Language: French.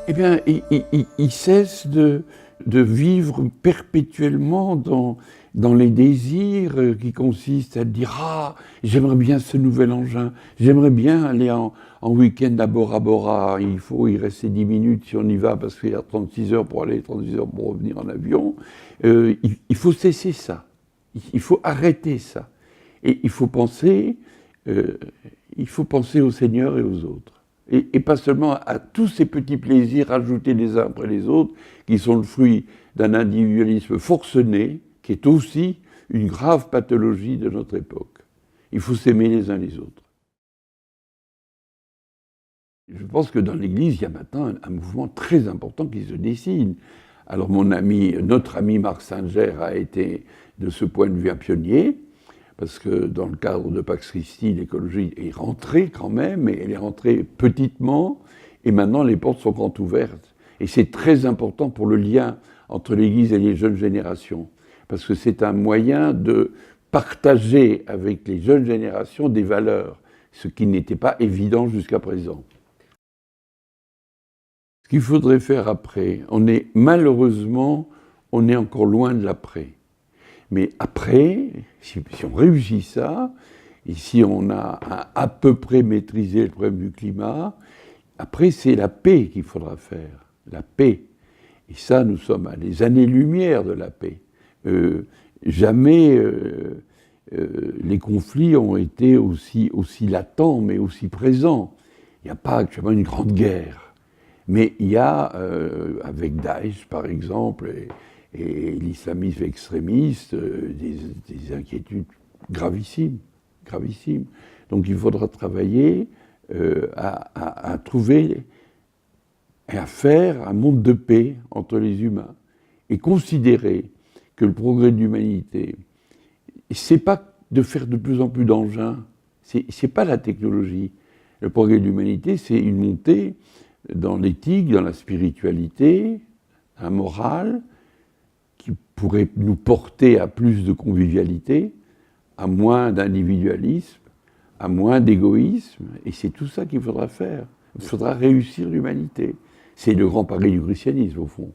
Eh bien, il cesse de vivre perpétuellement dans les désirs qui consistent à dire « Ah, j'aimerais bien ce nouvel engin, j'aimerais bien aller en week-end à Bora Bora, il faut y rester 10 minutes si on y va parce qu'il y a 36 heures pour aller, 36 heures pour revenir en avion. » Il faut cesser ça, il faut arrêter ça. Et il faut penser au Seigneur et aux autres. Et pas seulement à tous ces petits plaisirs ajoutés les uns après les autres, qui sont le fruit d'un individualisme forcené, qui est aussi une grave pathologie de notre époque. Il faut s'aimer les uns les autres. Je pense que dans l'Église, il y a maintenant un mouvement très important qui se dessine. Alors notre ami Marc Singer a été, de ce point de vue, un pionnier, parce que dans le cadre de Pax Christi, l'écologie est rentrée quand même, mais elle est rentrée petitement, et maintenant les portes sont grand ouvertes. Et c'est très important pour le lien entre l'Église et les jeunes générations, parce que c'est un moyen de partager avec les jeunes générations des valeurs, ce qui n'était pas évident jusqu'à présent. Ce qu'il faudrait faire après, malheureusement, on est encore loin de l'après. Mais après, si on réussit ça, et si on a à peu près maîtrisé le problème du climat, après c'est la paix qu'il faudra faire, la paix. Et ça, nous sommes à des années-lumière de la paix. Jamais les conflits ont été aussi latents, mais aussi présents. Il n'y a pas actuellement une grande guerre. Mais il y a, avec Daesh par exemple, et l'islamisme extrémiste, des inquiétudes gravissimes, gravissimes. Donc il faudra travailler à trouver et à faire un monde de paix entre les humains et considérer que le progrès de l'humanité, c'est pas de faire de plus en plus d'engins, c'est pas la technologie. Le progrès de l'humanité, c'est une montée dans l'éthique, dans la spiritualité, la morale, qui pourrait nous porter à plus de convivialité, à moins d'individualisme, à moins d'égoïsme. Et c'est tout ça qu'il faudra faire. Il faudra réussir l'humanité. C'est le grand pari du christianisme, au fond.